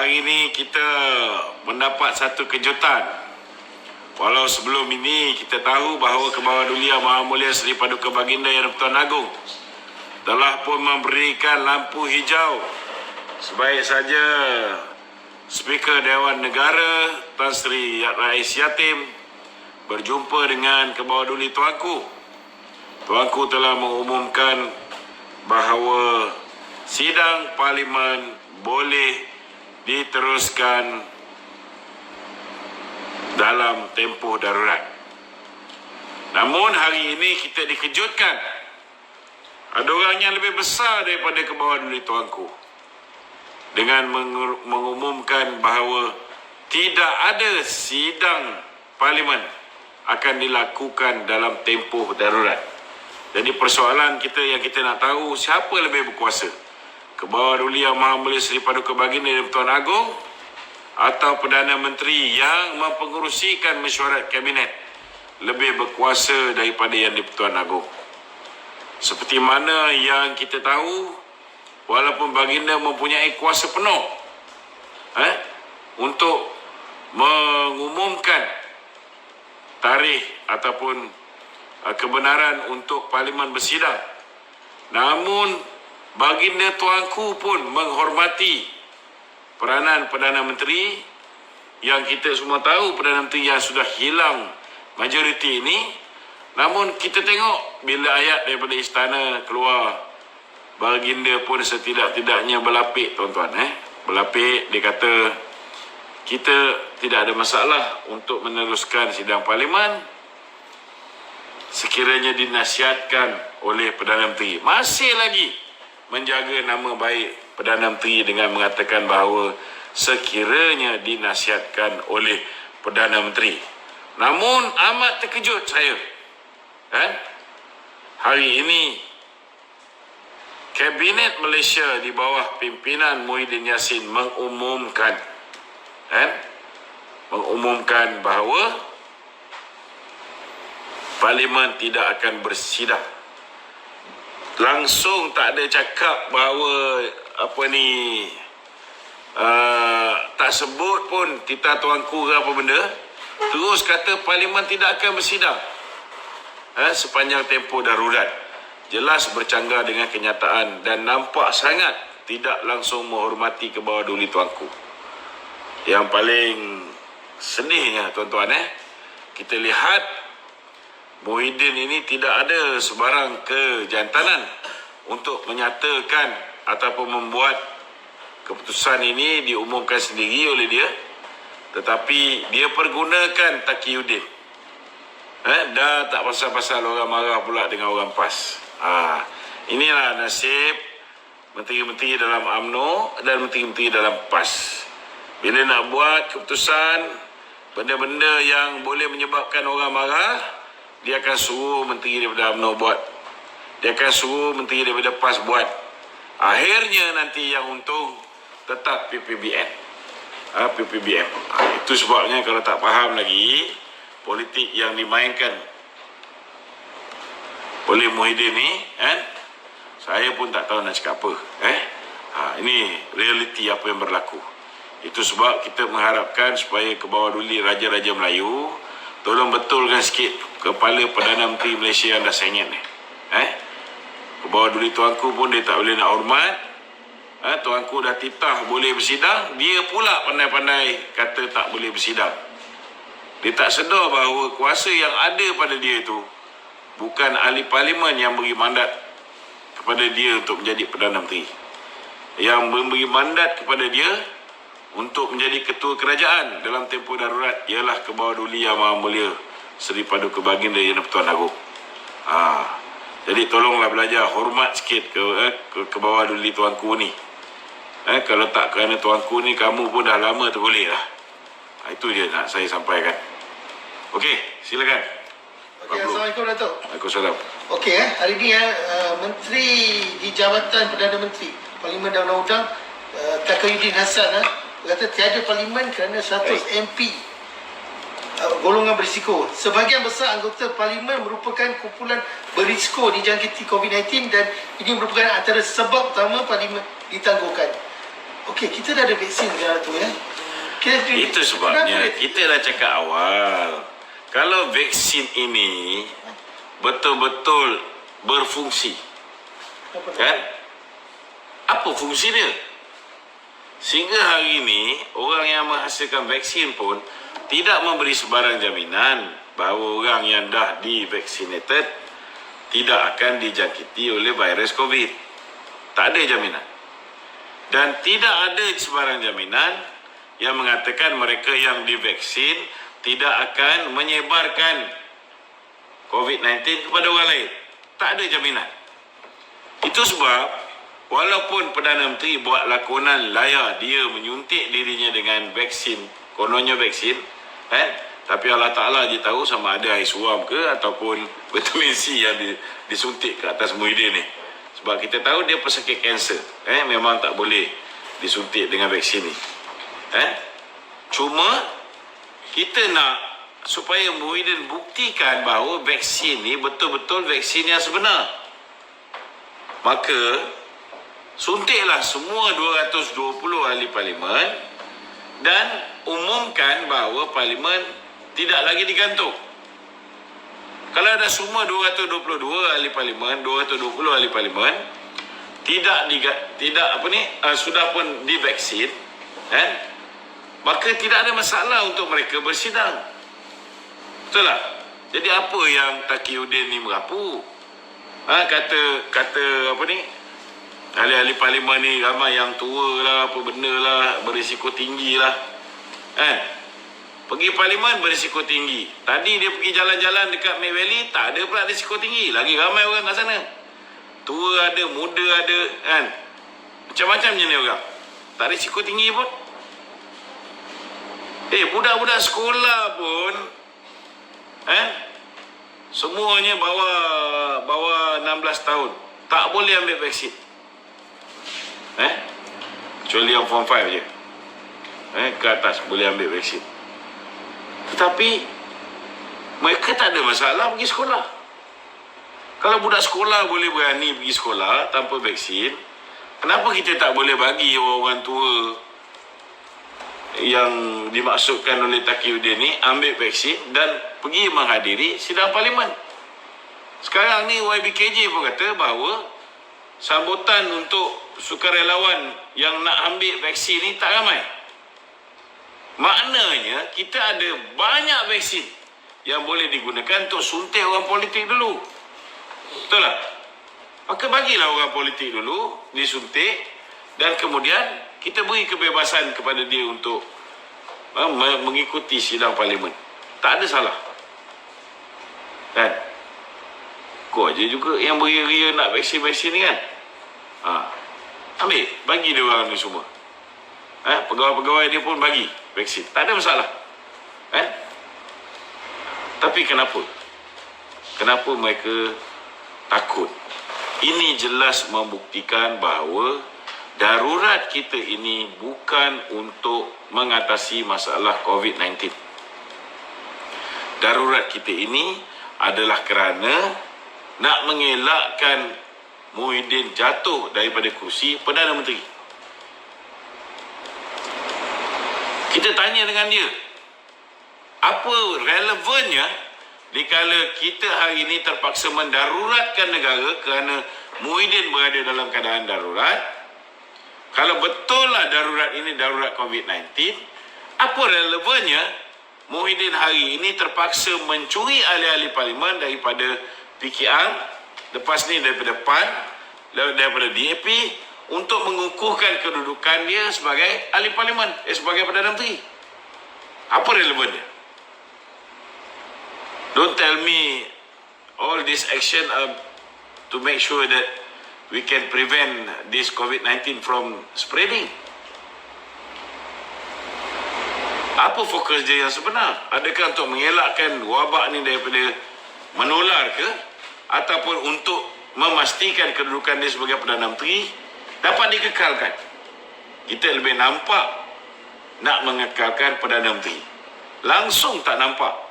hari ini kita mendapat satu kejutan. Walau sebelum ini kita tahu bahawa Kebawah Duli Yang Maha Mulia Seri Paduka Baginda Yang di-Pertuan Agong telah pun memberikan lampu hijau sebaik saja Speaker Dewan Negara Tan Sri Rais Yatim berjumpa dengan Kebawah Duli Tuanku. Tuanku telah mengumumkan bahawa sidang Parlimen boleh diteruskan dalam tempoh darurat. Namun hari ini kita dikejutkan. Ada orang yang lebih besar daripada Kebawah Duli Tuanku dengan mengumumkan bahawa tidak ada sidang Parlimen akan dilakukan dalam tempoh darurat. Jadi persoalan kita yang kita nak tahu, siapa lebih berkuasa? Kebawah Duli Yang Maha Mulia Seri Paduka Baginda Yang di-Pertuan Agong atau Perdana Menteri yang mempengerusikan mesyuarat kabinet lebih berkuasa daripada Yang di-Pertuan Agong? Seperti mana yang kita tahu, walaupun Baginda mempunyai kuasa penuh untuk mengumumkan tarikh ataupun kebenaran untuk Parlimen bersidang, namun Baginda Tuanku pun menghormati peranan Perdana Menteri yang kita semua tahu Perdana Menteri yang sudah hilang majoriti ini. Namun kita tengok bila ayat daripada istana keluar, Baginda pun setidak-tidaknya berlapik, tuan-tuan. Berlapik, dia kata kita tidak ada masalah untuk meneruskan sidang Parlimen sekiranya dinasihatkan oleh Perdana Menteri. Masih lagi menjaga nama baik Perdana Menteri dengan mengatakan bahawa sekiranya dinasihatkan oleh Perdana Menteri. Namun amat terkejut saya. Hari ini Kabinet Malaysia di bawah pimpinan Muhyiddin Yassin mengumumkan bahawa Parlimen tidak akan bersidang. Langsung tak ada cakap bahawa tak sebut pun titah tuanku ke apa benda. Terus kata Parlimen tidak akan bersidang sepanjang tempoh darurat. Jelas bercanggah dengan kenyataan dan nampak sangat tidak langsung menghormati Kebawah Duli Tuanku. Yang paling sedihnya, tuan-tuan, kita lihat Muhyiddin ini tidak ada sebarang kejantanan untuk menyatakan ataupun membuat keputusan ini diumumkan sendiri oleh dia, tetapi dia pergunakan Taqiyuddin. Dah tak pasal-pasal orang marah pula dengan orang PAS. Inilah nasib menteri-menteri dalam UMNO dan menteri-menteri dalam PAS. Bila nak buat keputusan benda-benda yang boleh menyebabkan orang marah, dia akan suruh menteri daripada UMNO buat. Dia akan suruh menteri daripada PAS buat. Akhirnya nanti yang untung tetap PPBN. PPBM. Itu sebabnya kalau tak faham lagi politik yang dimainkan oleh Muhyiddin ni, saya pun tak tahu nak cakap apa. Ini realiti apa yang berlaku. Itu sebab kita mengharapkan supaya Kebawah Duli Raja-Raja Melayu tolong betulkan sikit kepala Perdana Menteri Malaysia yang dah sengit ni. Kebawah Duli Tuanku pun dia tak boleh nak hormat. Tuanku dah titah boleh bersidang, dia pula pandai-pandai kata tak boleh bersidang. Dia tak sedar bahawa kuasa yang ada pada dia itu bukan ahli Parlimen yang beri mandat kepada dia untuk menjadi Perdana Menteri. Yang memberi mandat kepada dia untuk menjadi ketua kerajaan dalam tempoh darurat ialah Kebawah Duli Yang Maha Mulia Seri Paduka Baginda Yang di-Pertuan Agong. Jadi tolonglah belajar hormat sikit ke Kebawah Duli Tuanku ni. Kalau tak kerana tuanku ni, kamu pun dah lama tergolek lah. Itu je nak saya sampaikan. Okey, silakan. Okey, Assalamualaikum Datuk. Waalaikumsalam. Okey, hari ni Menteri di Jabatan Perdana Menteri Parlimen dan Undang-Undang Taqiyuddin Hassan berkata tiada Parlimen kerana 100 MP golongan berisiko. Sebahagian besar anggota Parlimen merupakan kumpulan berisiko dijangkiti COVID-19 dan ini merupakan antara sebab utama Parlimen ditangguhkan. Okey, kita dah ada vaksin negara tu ya. Itu sebabnya kita dah cakap awal. Kalau vaksin ini betul-betul berfungsi, kan? Apa fungsi dia? Sehingga hari ini orang yang menghasilkan vaksin pun tidak memberi sebarang jaminan bahawa orang yang dah di-vaccinated tidak akan dijangkiti oleh virus COVID. Tak ada jaminan. Dan tidak ada sebarang jaminan yang mengatakan mereka yang divaksin tidak akan menyebarkan COVID-19 kepada orang lain. Tak ada jaminan. Itu sebab walaupun Perdana Menteri buat lakonan layar, dia menyuntik dirinya dengan vaksin, kononnya vaksin, kan? Tapi Allah Ta'ala je tahu sama ada air suam ke ataupun vitamin C yang disuntik ke atas Muhyiddin ni. Sebab kita tahu dia pesakit kanser, memang tak boleh disuntik dengan vaksin ni. Cuma kita nak supaya Muhyiddin buktikan bahawa vaksin ni betul-betul vaksin yang sebenar. Maka suntiklah semua 220 ahli parlimen dan umumkan bahawa parlimen tidak lagi digantung. Kalau ada semua 222 ahli parlimen, 220 ahli parlimen sudah pun divaksin, maka tidak ada masalah untuk mereka bersidang. Betul tak? Jadi apa yang Taqiyuddin ni merapu? Kata ahli-ahli parlimen ni ramai yang tua lah, apa benda lah, berisiko tinggi lah. Pergi parlimen berisiko tinggi. Tadi dia pergi jalan-jalan dekat Mid Valley, tak ada pula risiko tinggi. Lagi ramai orang kat sana. Tua ada, muda ada, kan? Macam-macam je ni orang. Tak risiko tinggi pun. Budak-budak sekolah pun, semuanya bawah 16 tahun. Tak boleh ambil vaksin. Kecuali yang form 5 je. Ke atas boleh ambil vaksin. Tetapi mereka tak ada masalah pergi sekolah. Kalau budak sekolah boleh berani pergi sekolah tanpa vaksin, kenapa kita tak boleh bagi orang tua yang dimaksudkan oleh Taqiyuddin ni ambil vaksin dan pergi menghadiri sidang parlimen? Sekarang ni YBKJ pun kata bahawa sambutan untuk sukarelawan yang nak ambil vaksin ni tak ramai. Maknanya kita ada banyak vaksin yang boleh digunakan untuk suntik orang politik dulu. Betul tak? Maka bagilah orang politik dulu disuntik dan kemudian kita beri kebebasan kepada dia untuk mengikuti sidang parlimen. Tak ada salah. Kan? Kau aja juga yang beria-ria nak vaksin-vaksin ni kan? Ambil, bagi dia orang ni semua. Pegawai-pegawai dia pun bagi vaksin. Tak ada masalah. Tapi kenapa? Kenapa mereka takut? Ini jelas membuktikan bahawa darurat kita ini bukan untuk mengatasi masalah COVID-19. Darurat kita ini adalah kerana nak mengelakkan Muhyiddin jatuh daripada kursi Perdana Menteri. Kita tanya dengan dia, apa relevannya dikala kita hari ini terpaksa mendaruratkan negara kerana Muhyiddin berada dalam keadaan darurat? Kalau betullah darurat ini darurat COVID-19, apa relevannya Muhyiddin hari ini terpaksa mencuri ahli-ahli parlimen daripada PKR, lepas ni daripada PAN, daripada DAP, untuk mengukuhkan kedudukan dia sebagai ahli parlimen, sebagai Perdana Menteri? Apa relevan dia? Don't tell me all this action to make sure that we can prevent this COVID-19 from spreading. Apa fokus dia yang sebenar? Adakah untuk mengelakkan wabak ni daripada menular ke? Ataupun untuk memastikan kedudukan dia sebagai Perdana Menteri dapat dikekalkan? Kita lebih nampak nak mengekalkan Perdana Menteri. Langsung tak nampak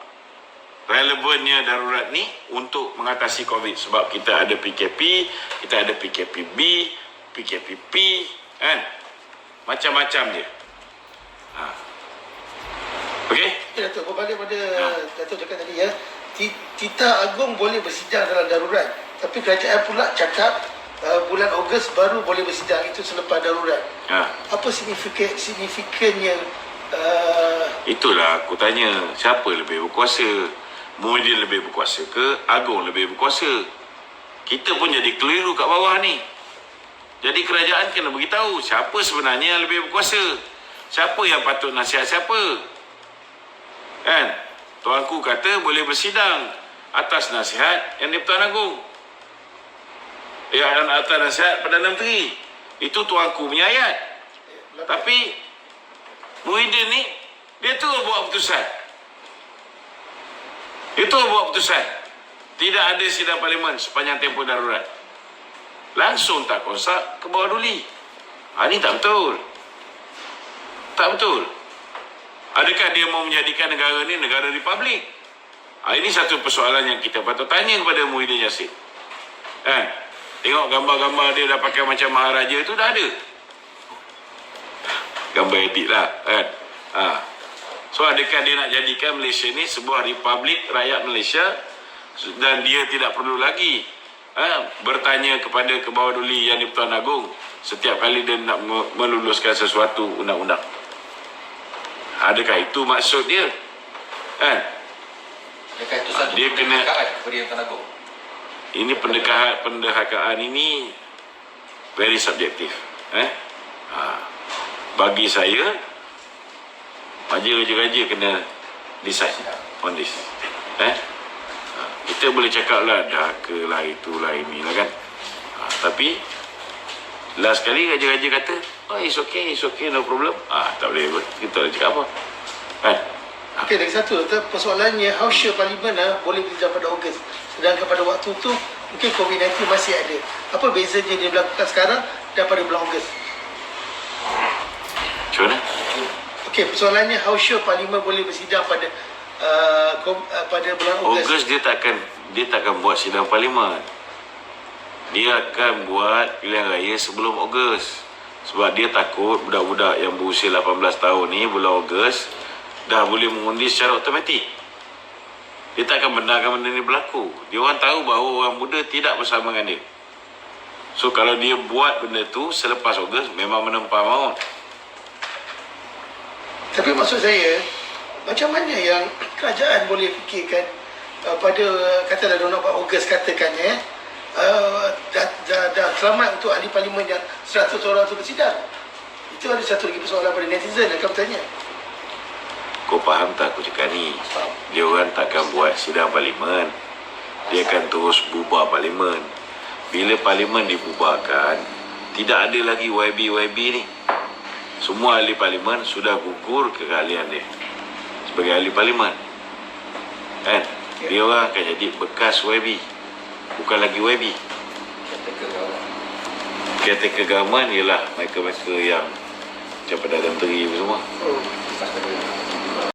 relevannya darurat ni untuk mengatasi COVID. Sebab kita ada PKP, kita ada PKPB, PKPP, kan? macam-macam dia. Okey? Ya, Datuk, berbalik pada Datuk cakap tadi ya, Titah Agung boleh bersidang dalam darurat, tapi kerajaan pula cakap bulan Ogos baru boleh bersidang, itu selepas darurat. Apa signifikannya? Itulah aku tanya, siapa lebih berkuasa? Muhyiddin lebih berkuasa ke Agong lebih berkuasa? Kita pun jadi keliru kat bawah ni. Jadi kerajaan kena beritahu siapa sebenarnya yang lebih berkuasa, siapa yang patut nasihat siapa. Kan? Tuanku kata boleh bersidang atas nasihat Yang di-Pertuan Agong. Ya, atas nasihat Perdana Menteri. Itu tuanku punya ayat. Tapi Muhyiddin ni, dia tu buat keputusan. Itu buat keputusan. Tidak ada sidang parlimen sepanjang tempoh darurat. Langsung tak konsak ke bawah duli. Ini tak betul. Tak betul. Adakah dia mau menjadikan negara ni negara republik? Ini satu persoalan yang kita patut tanya kepada Muhyiddin Yassin. Kan? Tengok gambar-gambar dia dah pakai macam maharaja tu dah ada. Gambar edit lah. Kan? So adakah dia nak jadikan Malaysia ni sebuah republik rakyat Malaysia dan dia tidak perlu lagi bertanya kepada ke bawah duli Yang di-Pertuan Agong setiap kali dia nak meluluskan sesuatu undang-undang? Adakah itu maksud dia? Kan? Adakah itu satu dia kena kepada Yang di-Pertuan Agong? Ini pendekaan ini very subjektif. Bagi saya, raja-raja kena decide on this. Kita boleh cakap lah dah ke lah itulah inilah kan. Tapi last kali raja-raja kata, it's okay, no problem. Tak boleh kita nak cakap apa. Kan? Okey, lagi satu, persoalannya how sure parlimen boleh bersidang pada Ogos, sedangkan pada waktu tu mungkin COVID-19 masih ada. Apa bezanya dia berlakukan sekarang daripada bulan Ogos? Macam mana? Okey, persoalannya how sure parlimen boleh bersidang pada pada bulan Ogos. Ogos dia takkan buat sidang parlimen. Dia akan buat pilihan raya sebelum Ogos. Sebab dia takut budak-budak yang berusia 18 tahun ni bulan Ogos dah boleh mengundi secara automatik. Dia takkan benarkan benda ni berlaku. Dia orang tahu bahawa orang muda tidak bersama dengan dia. So kalau dia buat benda tu selepas Ogos, memang menempah maut. Tapi maksud saya, macam mana yang kerajaan boleh fikirkan pada katalah 24 Ogos katakannya dah selamat untuk ahli parlimen yang 100 orang tu bersidang. Itu ada satu lagi persoalan pada netizen akan bertanya. Kau faham tak aku cakap ni? Dia orang takkan buat sidang parlimen. Dia akan terus bubar parlimen. Bila parlimen dibubarkan, tidak ada lagi YB ni. Semua ahli parlimen sudah gugur keahlian dia sebagai ahli parlimen. Kan? Dia orang akan jadi bekas YB, bukan lagi YB. Caretaker government ialah mereka-mereka yang macam Perdana Menteri semua.